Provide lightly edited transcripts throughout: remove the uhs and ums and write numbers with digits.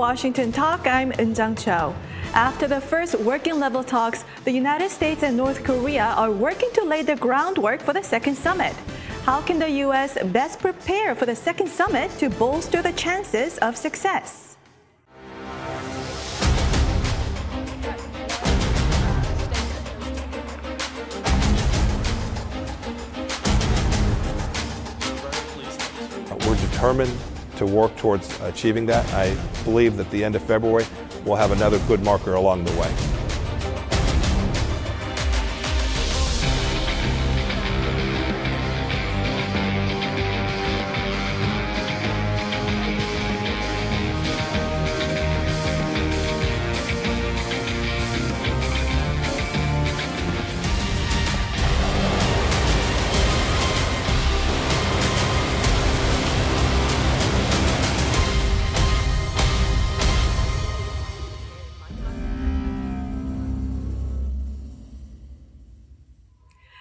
Washington Talk, I'm Eun-jang Cho. After the first working-level talks, the United States and North Korea are working to lay the groundwork for the second summit. How can the U.S. best prepare for the second summit to bolster the chances of success? We're determined to work towards achieving that. I believe that the end of February we'll have another good marker along the way.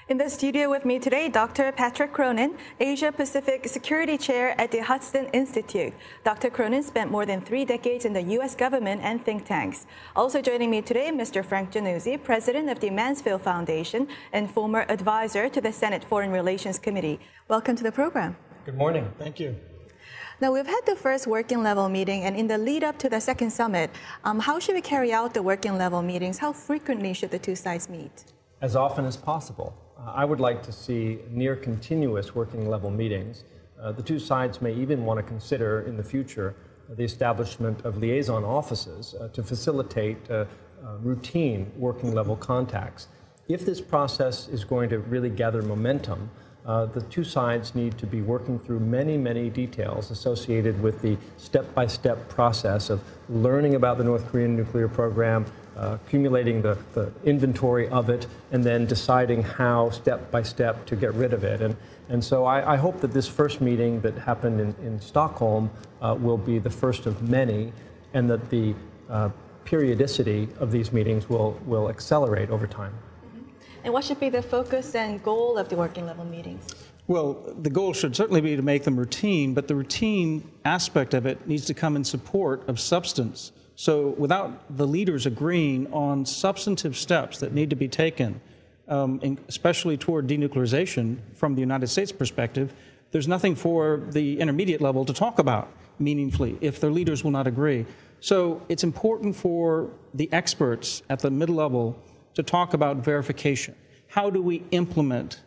In the studio with me today, Dr. Patrick Cronin, Asia-Pacific Security Chair at the Hudson Institute. Dr. Cronin spent more than 3 decades in the U.S. government and think tanks. Also joining me today, Mr. Frank Jannuzi, President of the Mansfield Foundation and former advisor to the Senate Foreign Relations Committee. Welcome to the program. Good morning. Thank you. Now, we've had the first working level meeting, and in the lead up to the second summit, how should we carry out the working level meetings? How frequently should the two sides meet? As often as possible. I would like to see near continuous working level meetings. The two sides may even want to consider in the future the establishment of liaison offices to facilitate routine working level contacts. If this process is going to really gather momentum, the two sides need to be working through many, many details associated with the step-by-step process of learning about the North Korean nuclear program, accumulating the inventory of it, and then deciding how, step by step, to get rid of it. And so I hope that this first meeting that happened in Stockholm will be the first of many, and that the periodicity of these meetings will accelerate over time. And what should be the focus and goal of the working level meetings? Well, the goal should certainly be to make them routine, but the routine aspect of it needs to come in support of substance. So without the leaders agreeing on substantive steps that need to be taken, especially toward denuclearization from the United States perspective, there's nothing for the intermediate level to talk about meaningfully if their leaders will not agree. So it's important for the experts at the mid-level to talk about verification. How do we implement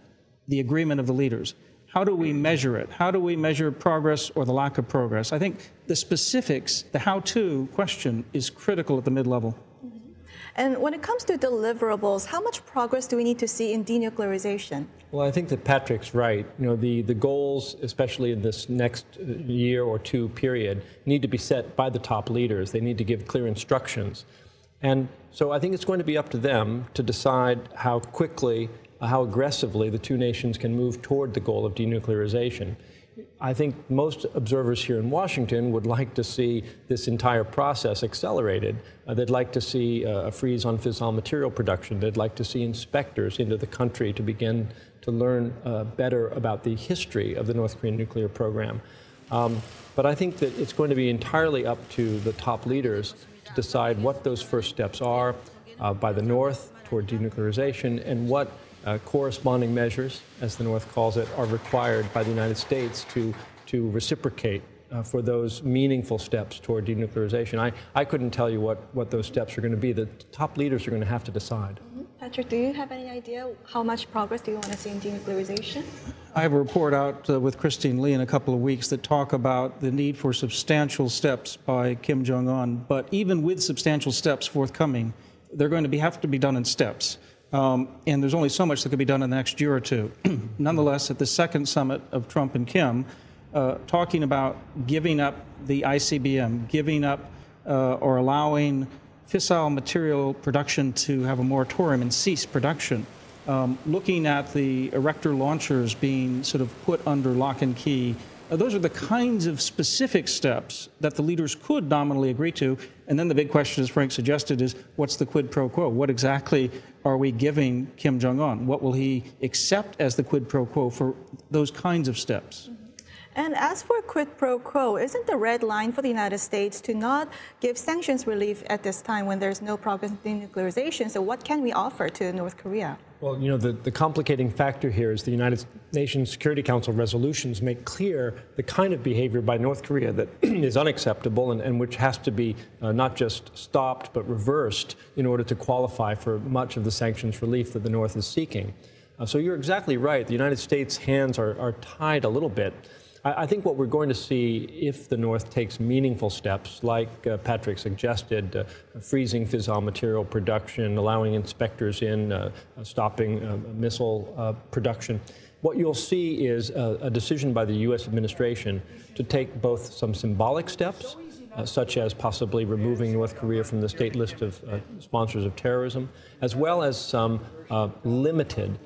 the agreement of the leaders? How do we measure it? How do we measure progress or the lack of progress? I think the specifics, the how-to question is critical at the mid-level. And when it comes to deliverables, how much progress do we need to see in denuclearization? Well, I think that Patrick's right. You know, the goals, especially in this next year or two period, need to be set by the top leaders. They need to give clear instructions. And so I think it's going to be up to them to decide how quickly, how aggressively the two nations can move toward the goal of denuclearization. I think most observers here in Washington would like to see this entire process accelerated. They'd like to see a freeze on fissile material production. They'd like to see inspectors into the country to begin to learn better about the history of the North Korean nuclear program. But I think that it's going to be entirely up to the top leaders to decide what those first steps are by the North toward denuclearization and what corresponding measures, as the North calls it, are required by the United States to reciprocate for those meaningful steps toward denuclearization. I couldn't tell you what those steps are going to be. The top leaders are going to have to decide. Patrick, do you have any idea how much progress do you want to see in denuclearization? I have a report out with Christine Lee in a couple of weeks that talk about the need for substantial steps by Kim Jong-un. But even with substantial steps forthcoming, they're going to have to be done in steps. And there's only so much that could be done in the next year or two. Nonetheless, at the second summit of Trump and Kim, talking about giving up the ICBM, giving up or allowing fissile material production to have a moratorium and cease production, looking at the erector launchers being sort of put under lock and key. Those are the kinds of specific steps that the leaders could nominally agree to. And then the big question, as Frank suggested, is what's the quid pro quo? What exactly are we giving Kim Jong-un? What will he accept as the quid pro quo for those kinds of steps? And as for quid pro quo, isn't the red line for the United States to not give sanctions relief at this time when there's no progress in denuclearization? So what can we offer to North Korea? Well, the complicating factor here is the United Nations Security Council resolutions make clear the kind of behavior by North Korea that is unacceptable and which has to be not just stopped but reversed in order to qualify for much of the sanctions relief that the North is seeking. So you're exactly right. The United States' hands are tied a little bit. I think what we're going to see if the North takes meaningful steps, like Patrick suggested, freezing fissile material production, allowing inspectors in, stopping missile production, what you'll see is a decision by the U.S. administration to take both some symbolic steps, such as possibly removing North Korea from the state list of sponsors of terrorism, as well as some limited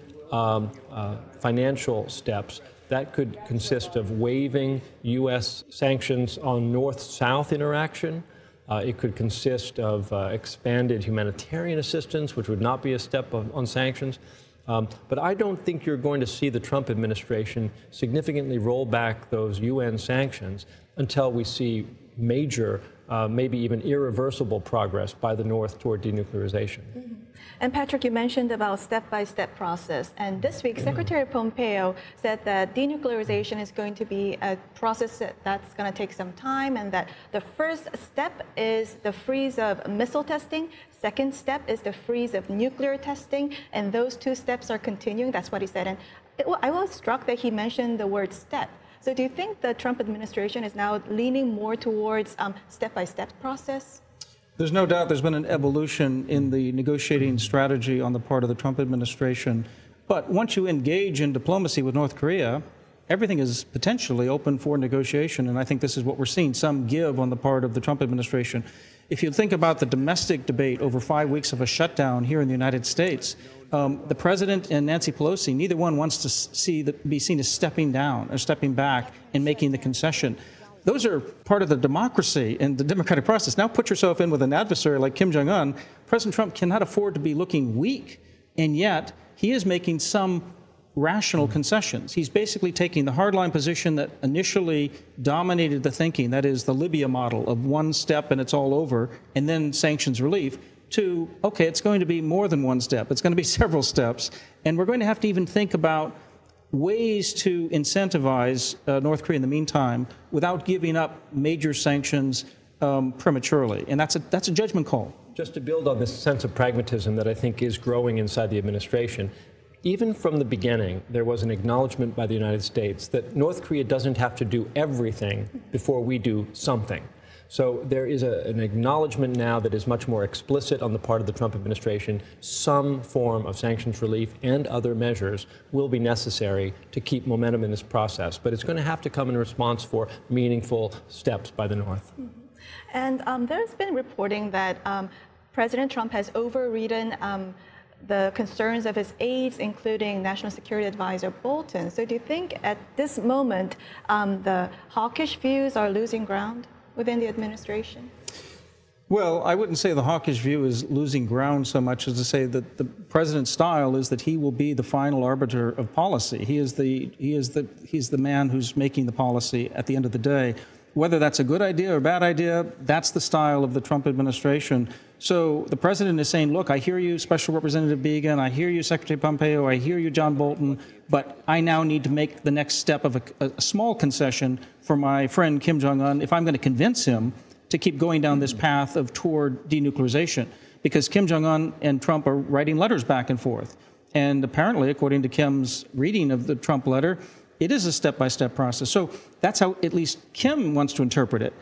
financial steps that could consist of waiving U.S. sanctions on North-South interaction. It could consist of expanded humanitarian assistance, which would not be a step on sanctions. But I don't think you're going to see the Trump administration significantly roll back those UN sanctions until we see major, maybe even irreversible progress by the North toward denuclearization. Mm-hmm. And Patrick, you mentioned about step-by-step process. And this week, Secretary Pompeo said that denuclearization is going to be a process that's going to take some time, and that the first step is the freeze of missile testing. Second step is the freeze of nuclear testing. And those two steps are continuing. That's what he said. And I was struck that he mentioned the word step. So do you think the Trump administration is now leaning more towards step-by-step process? There's no doubt there's been an evolution in the negotiating strategy on the part of the Trump administration. But once you engage in diplomacy with North Korea, everything is potentially open for negotiation. And I think this is what we're seeing, some give on the part of the Trump administration. If you think about the domestic debate over 5 weeks of a shutdown here in the United States, the president and Nancy Pelosi, neither one wants to be seen as stepping down or stepping back and making the concession. Those are part of the democracy and the democratic process. Now put yourself in with an adversary like Kim Jong-un. President Trump cannot afford to be looking weak, and yet he is making some rational concessions. He's basically taking the hardline position that initially dominated the thinking, that is the Libya model of one step and it's all over, and then sanctions relief, to, okay, it's going to be more than one step. It's going to be several steps, and we're going to have to even think about ways to incentivize North Korea in the meantime without giving up major sanctions prematurely. And that's a judgment call. Just to build on this sense of pragmatism that I think is growing inside the administration, even from the beginning, there was an acknowledgement by the United States that North Korea doesn't have to do everything before we do something. So there is an acknowledgement now that is much more explicit on the part of the Trump administration. Some form of sanctions relief and other measures will be necessary to keep momentum in this process. But it's going to have to come in response for meaningful steps by the North. Mm-hmm. And there's been reporting that President Trump has overridden the concerns of his aides, including National Security Advisor Bolton. So do you think at this moment the hawkish views are losing ground within the administration? Well, I wouldn't say the hawkish view is losing ground so much as to say that the president's style is that he will be the final arbiter of policy. He's the man who's making the policy at the end of the day. Whether that's a good idea or a bad idea, that's the style of the Trump administration. So the president is saying, look, I hear you, Special Representative Began, I hear you, Secretary Pompeo, I hear you, John Bolton, but I now need to make the next step of a small concession for my friend Kim Jong-un if I'm going to convince him to keep going down this path toward denuclearization. Because Kim Jong-un and Trump are writing letters back and forth. And apparently, according to Kim's reading of the Trump letter, it is a step-by-step process. So that's how at least Kim wants to interpret it.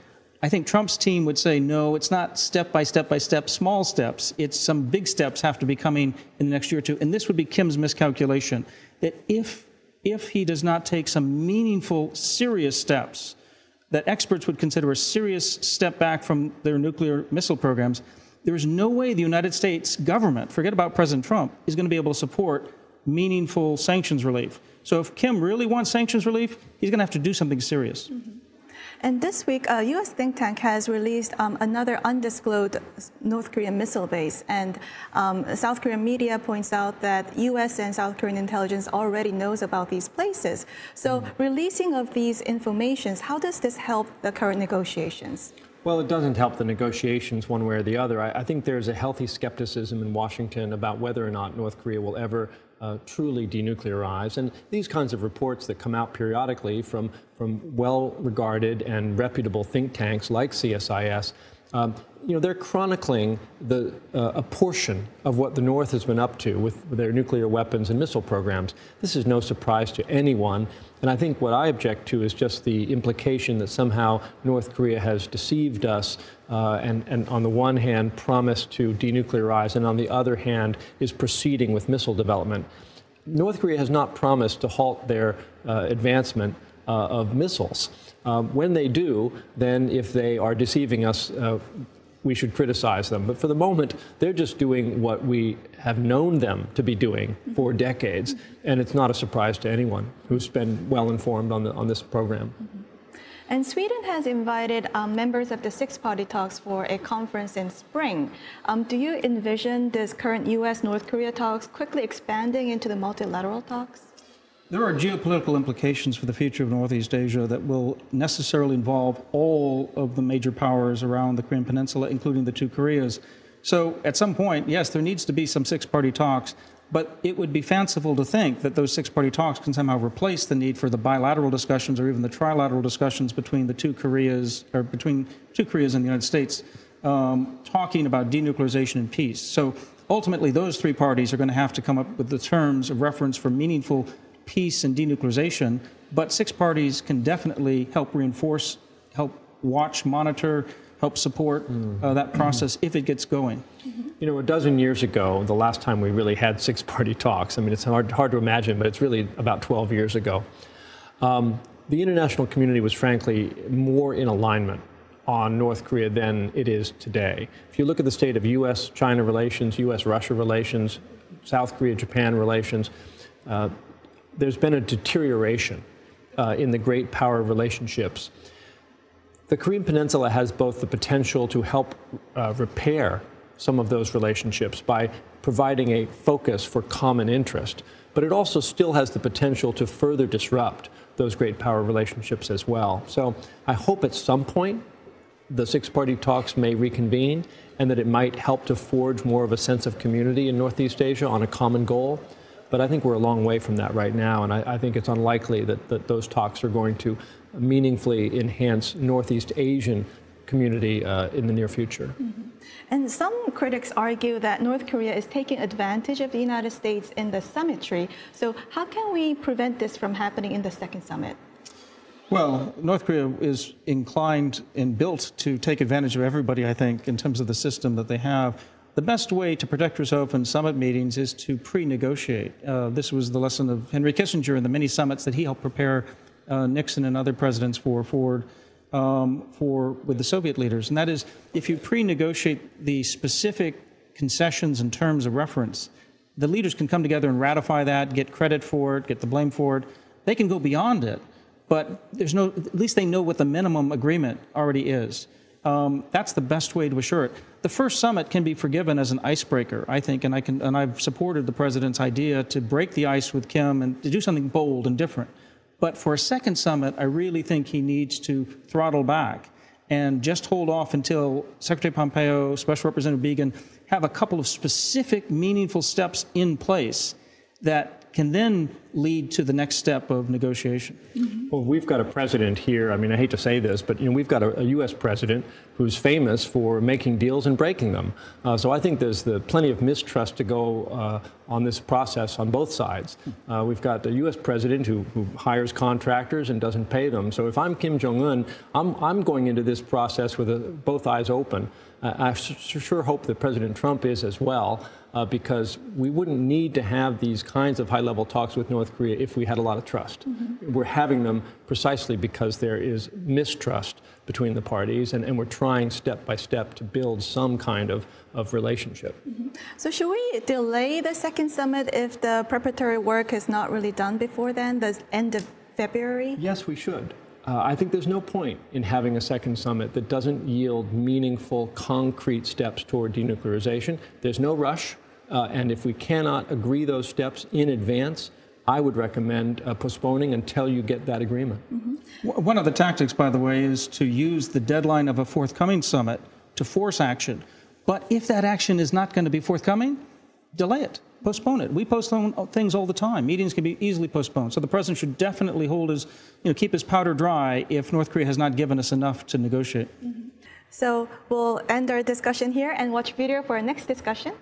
I think Trump's team would say, no, it's not step-by-step, small steps. It's some big steps have to be coming in the next year or two. And this would be Kim's miscalculation, that if he does not take some meaningful, serious steps that experts would consider a serious step back from their nuclear missile programs, there is no way the United States government, forget about President Trump, is going to be able to support meaningful sanctions relief. So if Kim really wants sanctions relief, he's going to have to do something serious. Mm-hmm. And this week, a U.S. think tank has released another undisclosed North Korean missile base. And South Korean media points out that U.S. and South Korean intelligence already knows about these places. So releasing of these informations, how does this help the current negotiations? Well, it doesn't help the negotiations one way or the other. I think there's a healthy skepticism in Washington about whether or not North Korea will ever truly denuclearize. And these kinds of reports that come out periodically from well-regarded and reputable think tanks like CSIS, they're chronicling a portion of what the North has been up to with their nuclear weapons and missile programs. This is no surprise to anyone. And I think what I object to is just the implication that somehow North Korea has deceived us and on the one hand promised to denuclearize and on the other hand is proceeding with missile development. North Korea has not promised to halt their advancement of missiles. When they do, then if they are deceiving us, we should criticize them. But for the moment, they're just doing what we have known them to be doing for decades. And it's not a surprise to anyone who's been well informed on this program. And Sweden has invited members of the six-party talks for a conference in spring. Do you envision this current U.S.-North Korea talks quickly expanding into the multilateral talks? There are geopolitical implications for the future of Northeast Asia that will necessarily involve all of the major powers around the Korean Peninsula, including the two Koreas. So at some point, yes, there needs to be some six-party talks, but it would be fanciful to think that those six-party talks can somehow replace the need for the bilateral discussions or even the trilateral discussions between the two Koreas, or between two Koreas and the United States, talking about denuclearization and peace. So ultimately, those three parties are going to have to come up with the terms of reference for meaningful peace and denuclearization, but six parties can definitely help reinforce, help watch, monitor, help support that process if it gets going. You know, a dozen years ago, the last time we really had six-party talks, I mean, it's hard to imagine, but it's really about 12 years ago. The international community was frankly more in alignment on North Korea than it is today. If you look at the state of U.S.-China relations, U.S.-Russia relations, South Korea-Japan relations, there's been a deterioration in the great power relationships. The Korean Peninsula has both the potential to help repair some of those relationships by providing a focus for common interest, but it also still has the potential to further disrupt those great power relationships as well. So I hope at some point the six-party talks may reconvene and that it might help to forge more of a sense of community in Northeast Asia on a common goal. But I think we're a long way from that right now, and I think it's unlikely that those talks are going to meaningfully enhance Northeast Asian community in the near future. And some critics argue that North Korea is taking advantage of the United States in the summitry. So how can we prevent this from happening in the second summit? Well, North Korea is inclined and built to take advantage of everybody, I think, in terms of the system that they have. The best way to protect yourself in summit meetings is to pre-negotiate. This was the lesson of Henry Kissinger and the many summits that he helped prepare Nixon and other presidents with the Soviet leaders. And that is, if you pre-negotiate the specific concessions and terms of reference, the leaders can come together and ratify that, get credit for it, get the blame for it. They can go beyond it, but at least they know what the minimum agreement already is. That's the best way to assure it. The first summit can be forgiven as an icebreaker, I think, and I've supported the president's idea to break the ice with Kim and to do something bold and different. But for a second summit, I really think he needs to throttle back and just hold off until Secretary Pompeo, Special Representative Began have a couple of specific, meaningful steps in place that can then lead to the next step of negotiation. Well, we've got a president here, I mean, I hate to say this, but we've got a U.S. president who's famous for making deals and breaking them. So I think there's plenty of mistrust to go on this process on both sides. We've got a U.S. president who hires contractors and doesn't pay them. So if I'm Kim Jong-un, I'm going into this process with both eyes open. I sure hope that President Trump is as well, because we wouldn't need to have these kinds of high-level talks with North Korea if we had a lot of trust. We're having them precisely because there is mistrust between the parties, and we're trying step by step to build some kind of relationship. So should we delay the second summit if the preparatory work is not really done before then, the end of February? Yes, we should. I think there's no point in having a second summit that doesn't yield meaningful, concrete steps toward denuclearization. There's no rush, and if we cannot agree those steps in advance, I would recommend postponing until you get that agreement. One of the tactics, by the way, is to use the deadline of a forthcoming summit to force action. But if that action is not going to be forthcoming, delay it. Postpone it. We postpone things all the time. Meetings can be easily postponed. So the president should definitely keep his powder dry if North Korea has not given us enough to negotiate. So we'll end our discussion here and watch video for our next discussion.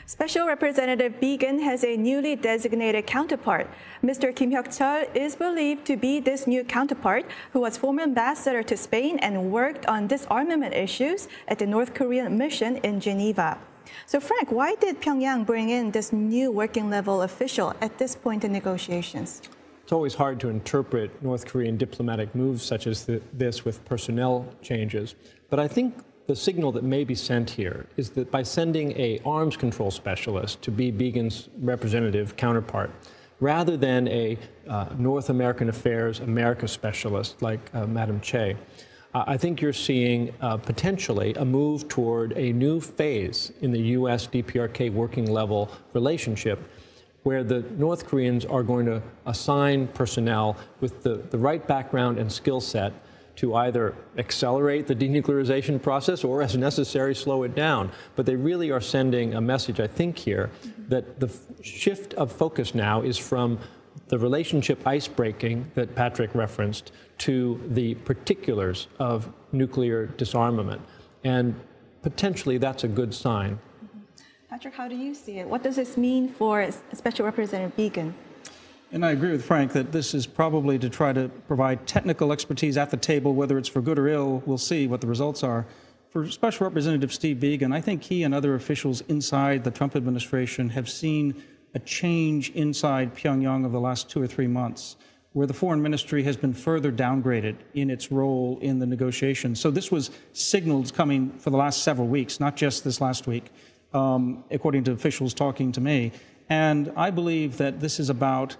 Special Representative Began has a newly designated counterpart. Mr. Kim-Hyuk-chol is believed to be this new counterpart, who was former ambassador to Spain and worked on disarmament issues at the North Korean mission in Geneva. So Frank, why did Pyongyang bring in this new working level official at this point in negotiations? It's always hard to interpret North Korean diplomatic moves such as this with personnel changes, but I think the signal that may be sent here is that by sending an arms control specialist to be Began's representative counterpart, rather than a North American Affairs America specialist like Madam Che, I think you're seeing potentially a move toward a new phase in the U.S.-DPRK working level relationship, where the North Koreans are going to assign personnel with the right background and skill set to either accelerate the denuclearization process or, as necessary, slow it down. But they really are sending a message, I think, here that the shift of focus now is from the relationship ice-breaking that Patrick referenced to the particulars of nuclear disarmament. And potentially that's a good sign. Patrick, how do you see it? What does this mean for Special Representative Began? And I agree with Frank that this is probably to try to provide technical expertise at the table, whether it's for good or ill. We'll see what the results are. For Special Representative Steve Biegun, I think he and other officials inside the Trump administration have seen a change inside Pyongyang over the last 2 or 3 months, where the foreign ministry has been further downgraded in its role in the negotiations. So this was signaled coming for the last several weeks, not just this last week, according to officials talking to me. And I believe that this is about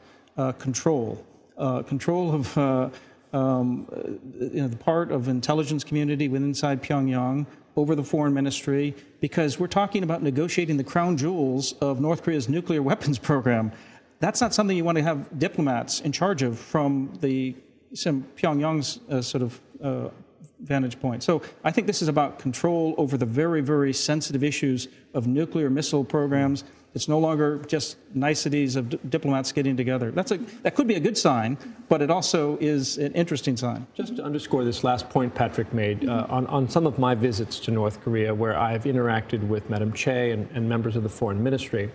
control of the part of intelligence community within inside Pyongyang over the foreign ministry, because we're talking about negotiating the crown jewels of North Korea's nuclear weapons program. That's not something you want to have diplomats in charge of from Pyongyang's vantage point. So I think this is about control over the very, very sensitive issues of nuclear missile programs. It's no longer just niceties of diplomats getting together. That could be a good sign, but it also is an interesting sign. Just to underscore this last point Patrick made, on some of my visits to North Korea, where I've interacted with Madam Che and members of the foreign ministry,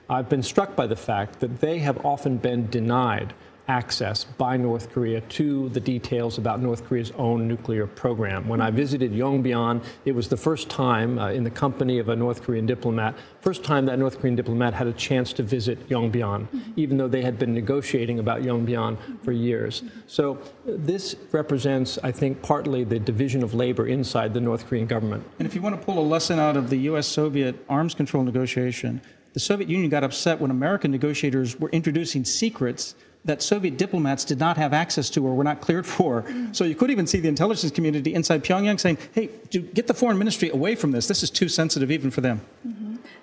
I've been struck by the fact that they have often been denied access by North Korea to the details about North Korea's own nuclear program. When I visited Yongbyon, it was the first time in the company of a North Korean diplomat, first time that North Korean diplomat had a chance to visit Yongbyon, even though they had been negotiating about Yongbyon for years. So this represents, I think, partly the division of labor inside the North Korean government. And if you want to pull a lesson out of the U.S.-Soviet arms control negotiation, the Soviet Union got upset when American negotiators were introducing secrets that Soviet diplomats did not have access to or were not cleared for. So you could even see the intelligence community inside Pyongyang saying, hey, get the foreign ministry away from this. This is too sensitive even for them.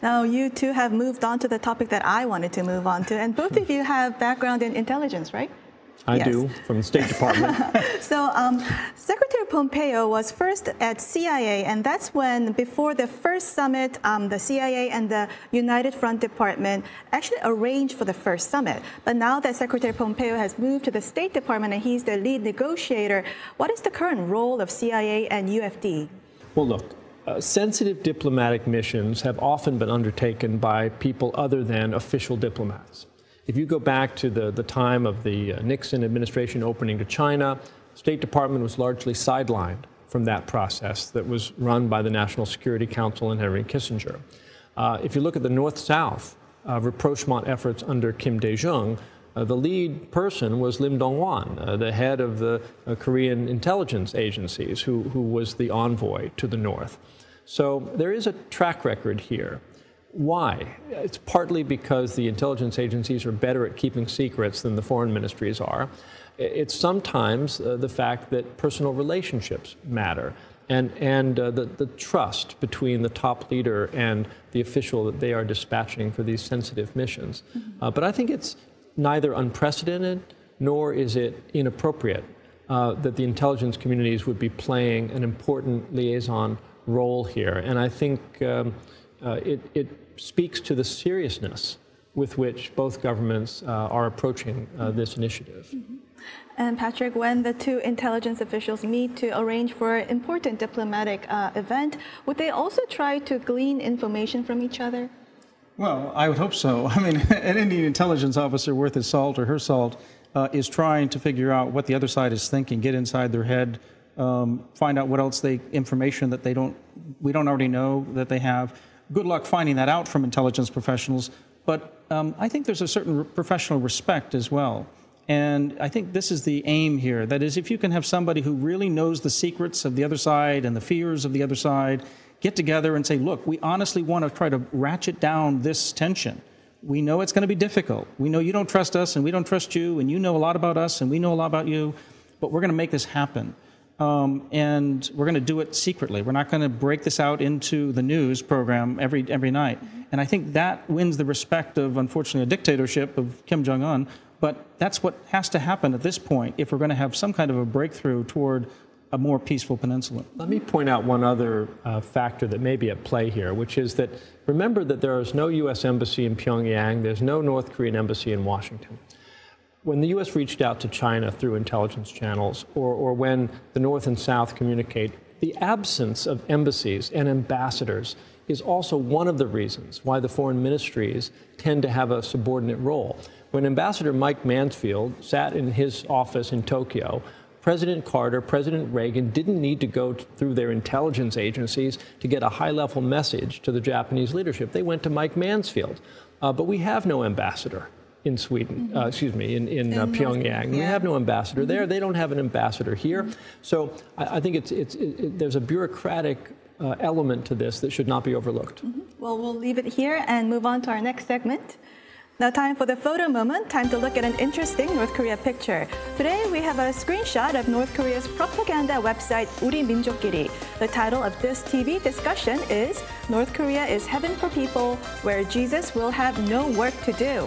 Now, you two have moved on to the topic that I wanted to move on to, and both of you have background in intelligence, right? I Yes. do, from the State Department. So Secretary Pompeo was first at CIA, and that's when, before the first summit, the CIA and the United Front Department actually arranged for the first summit. But now that Secretary Pompeo has moved to the State Department and he's the lead negotiator, what is the current role of CIA and UFD? Well, look, sensitive diplomatic missions have often been undertaken by people other than official diplomats. If you go back to the time of the Nixon administration opening to China, the State Department was largely sidelined from that process that was run by the National Security Council and Henry Kissinger. If you look at the North-South rapprochement efforts under Kim Dae-jung, the lead person was Lim Dong-hwan, the head of the Korean intelligence agencies, who was the envoy to the North. So there is a track record here. Why? It's partly because the intelligence agencies are better at keeping secrets than the foreign ministries are. It's sometimes the fact that personal relationships matter, and the trust between the top leader and the official that they are dispatching for these sensitive missions. But I think it's neither unprecedented nor is it inappropriate that the intelligence communities would be playing an important liaison role here. And I think it speaks to the seriousness with which both governments are approaching this initiative. And Patrick, when the two intelligence officials meet to arrange for an important diplomatic event, would they also try to glean information from each other? Well, I would hope so. I mean, an Indian intelligence officer worth his salt or her salt is trying to figure out what the other side is thinking, get inside their head, find out what else information that we don't already know that they have. Good luck finding that out from intelligence professionals, but I think there's a certain professional respect as well. And I think this is the aim here. That is, if you can have somebody who really knows the secrets of the other side and the fears of the other side, get together and say, look, we honestly want to try to ratchet down this tension. We know it's going to be difficult. We know you don't trust us and we don't trust you, and you know a lot about us and we know a lot about you, but we're going to make this happen. And we're going to do it secretly. We're not going to break this out into the news program every night. And I think that wins the respect of, unfortunately, a dictatorship of Kim Jong-un. But that's what has to happen at this point if we're going to have some kind of a breakthrough toward a more peaceful peninsula. Let me point out one other factor that may be at play here, which is that remember that there is no U.S. embassy in Pyongyang. There's no North Korean embassy in Washington. When the U.S. reached out to China through intelligence channels, or when the North and South communicate, the absence of embassies and ambassadors is also one of the reasons why the foreign ministries tend to have a subordinate role. When Ambassador Mike Mansfield sat in his office in Tokyo, President Carter, President Reagan didn't need to go through their intelligence agencies to get a high-level message to the Japanese leadership. They went to Mike Mansfield. But we have no ambassador in Sweden, in Pyongyang. We have no ambassador there. They don't have an ambassador here. So I think there's a bureaucratic element to this that should not be overlooked. Well, we'll leave it here and move on to our next segment. Now time for the photo moment, time to look at an interesting North Korea picture. Today we have a screenshot of North Korea's propaganda website 우리 민족끼리. The title of this TV discussion is North Korea is Heaven for People, where Jesus will have no work to do.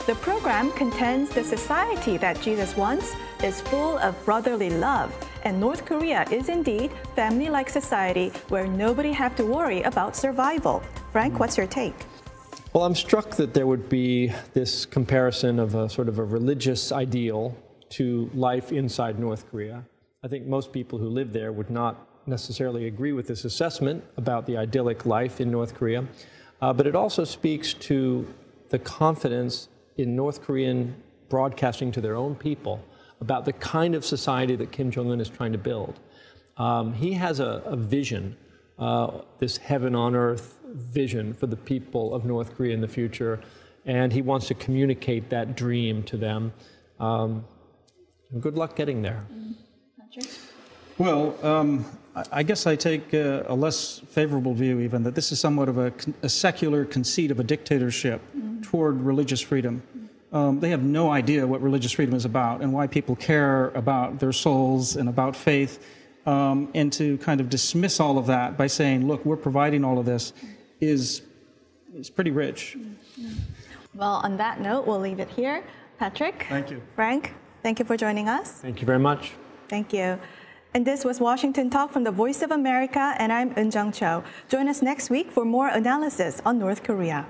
The program contends the society that Jesus wants is full of brotherly love, and North Korea is indeed family-like society where nobody have to worry about survival. Frank, what's your take? Well, I'm struck that there would be this comparison of a sort of a religious ideal to life inside North Korea. I think most people who live there would not necessarily agree with this assessment about the idyllic life in North Korea, but it also speaks to the confidence in North Korean broadcasting to their own people about the kind of society that Kim Jong-un is trying to build. He has a vision, this heaven on earth vision for the people of North Korea in the future, and he wants to communicate that dream to them. Good luck getting there. Well, I guess I take a less favorable view even, that this is somewhat of a secular conceit of a dictatorship toward religious freedom. They have no idea what religious freedom is about and why people care about their souls and about faith, and to kind of dismiss all of that by saying, look, we're providing all of this is pretty rich. Well, on that note, we'll leave it here. Patrick? Thank you. Frank? Thank you for joining us. Thank you very much. Thank you. And this was Washington Talk from the Voice of America, and I'm Eun Jung Cho. Join us next week for more analysis on North Korea.